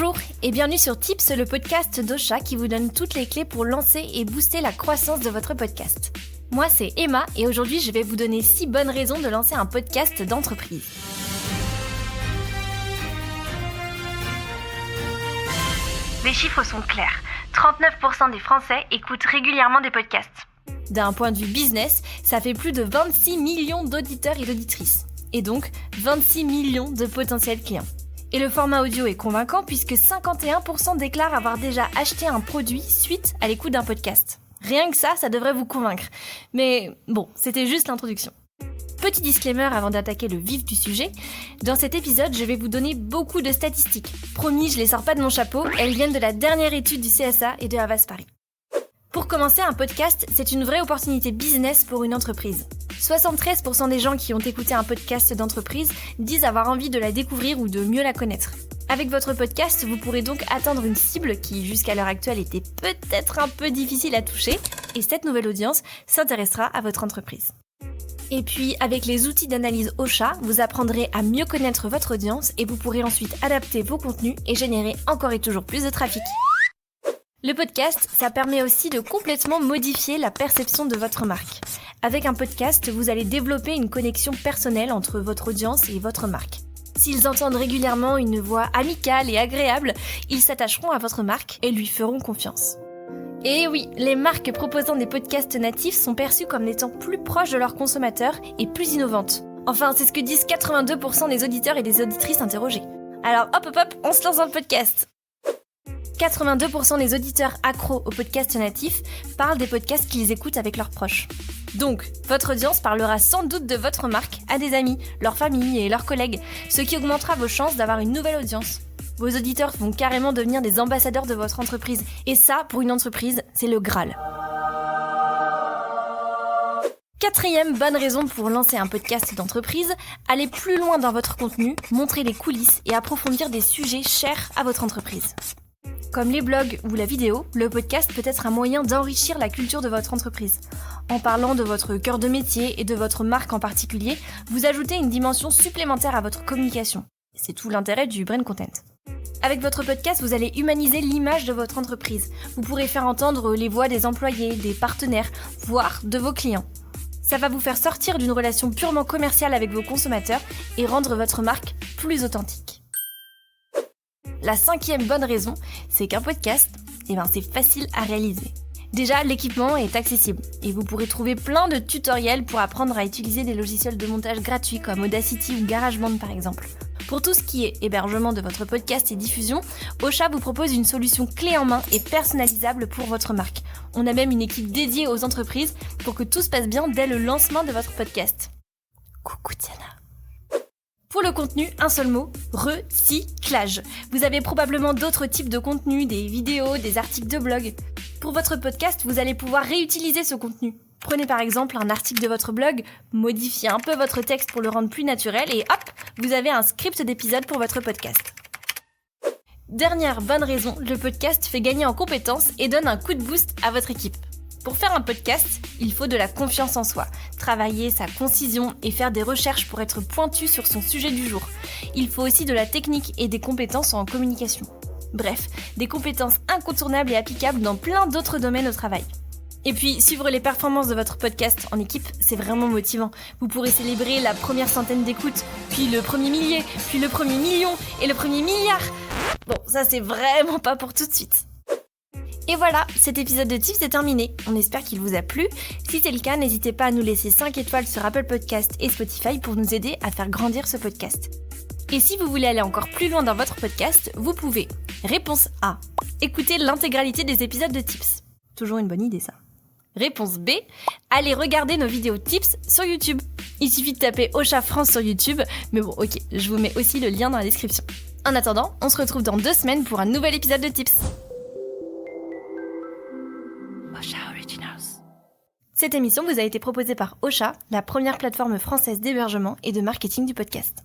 Bonjour et bienvenue sur Tips, le podcast d'Ocha qui vous donne toutes les clés pour lancer et booster la croissance de votre podcast. Moi c'est Emma et aujourd'hui je vais vous donner 6 bonnes raisons de lancer un podcast d'entreprise. Les chiffres sont clairs. 39% des Français écoutent régulièrement des podcasts. D'un point de vue business, ça fait plus de 26 millions d'auditeurs et d'auditrices. Et donc 26 millions de potentiels clients. Et le format audio est convaincant puisque 51% déclarent avoir déjà acheté un produit suite à l'écoute d'un podcast. Rien que ça devrait vous convaincre. Mais bon, c'était juste l'introduction. Petit disclaimer avant d'attaquer le vif du sujet, dans cet épisode, je vais vous donner beaucoup de statistiques. Promis, je les sors pas de mon chapeau, elles viennent de la dernière étude du CSA et de Havas Paris. Pour commencer, un podcast, c'est une vraie opportunité business pour une entreprise. 73% des gens qui ont écouté un podcast d'entreprise disent avoir envie de la découvrir ou de mieux la connaître. Avec votre podcast, vous pourrez donc atteindre une cible qui, jusqu'à l'heure actuelle, était peut-être un peu difficile à toucher, et cette nouvelle audience s'intéressera à votre entreprise. Et puis, avec les outils d'analyse Ocha, vous apprendrez à mieux connaître votre audience et vous pourrez ensuite adapter vos contenus et générer encore et toujours plus de trafic. Le podcast, ça permet aussi de complètement modifier la perception de votre marque. Avec un podcast, vous allez développer une connexion personnelle entre votre audience et votre marque. S'ils entendent régulièrement une voix amicale et agréable, ils s'attacheront à votre marque et lui feront confiance. Et oui, les marques proposant des podcasts natifs sont perçues comme étant plus proches de leurs consommateurs et plus innovantes. Enfin, c'est ce que disent 82% des auditeurs et des auditrices interrogés. Alors hop, on se lance dans le podcast. 82% des auditeurs accros aux podcasts natifs parlent des podcasts qu'ils écoutent avec leurs proches. Donc, votre audience parlera sans doute de votre marque à des amis, leur famille et leurs collègues, ce qui augmentera vos chances d'avoir une nouvelle audience. Vos auditeurs vont carrément devenir des ambassadeurs de votre entreprise. Et ça, pour une entreprise, c'est le Graal. 4e bonne raison pour lancer un podcast d'entreprise, aller plus loin dans votre contenu, montrer les coulisses et approfondir des sujets chers à votre entreprise. Comme les blogs ou la vidéo, le podcast peut être un moyen d'enrichir la culture de votre entreprise. En parlant de votre cœur de métier et de votre marque en particulier, vous ajoutez une dimension supplémentaire à votre communication. C'est tout l'intérêt du brand content. Avec votre podcast, vous allez humaniser l'image de votre entreprise. Vous pourrez faire entendre les voix des employés, des partenaires, voire de vos clients. Ça va vous faire sortir d'une relation purement commerciale avec vos consommateurs et rendre votre marque plus authentique. La 5e bonne raison, c'est qu'un podcast, c'est facile à réaliser. Déjà, l'équipement est accessible et vous pourrez trouver plein de tutoriels pour apprendre à utiliser des logiciels de montage gratuits comme Audacity ou GarageBand par exemple. Pour tout ce qui est hébergement de votre podcast et diffusion, Ocha vous propose une solution clé en main et personnalisable pour votre marque. On a même une équipe dédiée aux entreprises pour que tout se passe bien dès le lancement de votre podcast. Coucou Tiana. Pour le contenu, un seul mot, recyclage. Vous avez probablement d'autres types de contenus, des vidéos, des articles de blog. Pour votre podcast, vous allez pouvoir réutiliser ce contenu. Prenez par exemple un article de votre blog, modifiez un peu votre texte pour le rendre plus naturel et hop, vous avez un script d'épisode pour votre podcast. Dernière bonne raison, le podcast fait gagner en compétences et donne un coup de boost à votre équipe. Pour faire un podcast, il faut de la confiance en soi, travailler sa concision et faire des recherches pour être pointu sur son sujet du jour. Il faut aussi de la technique et des compétences en communication. Bref, des compétences incontournables et applicables dans plein d'autres domaines au travail. Et puis, suivre les performances de votre podcast en équipe, c'est vraiment motivant. Vous pourrez célébrer la première centaine d'écoutes, puis le premier millier, puis le premier million et le premier milliard. Bon, ça c'est vraiment pas pour tout de suite. Et voilà, cet épisode de Tips est terminé. On espère qu'il vous a plu. Si c'est le cas, n'hésitez pas à nous laisser 5 étoiles sur Apple Podcast et Spotify pour nous aider à faire grandir ce podcast. Et si vous voulez aller encore plus loin dans votre podcast, vous pouvez. Réponse A. Écoutez l'intégralité des épisodes de Tips. Toujours une bonne idée ça. Réponse B. Allez regarder nos vidéos Tips sur YouTube. Il suffit de taper Ocha France sur YouTube. Mais bon, ok, je vous mets aussi le lien dans la description. En attendant, on se retrouve dans 2 semaines pour un nouvel épisode de Tips. Ocha Originals. Cette émission vous a été proposée par Ocha, la première plateforme française d'hébergement et de marketing du podcast.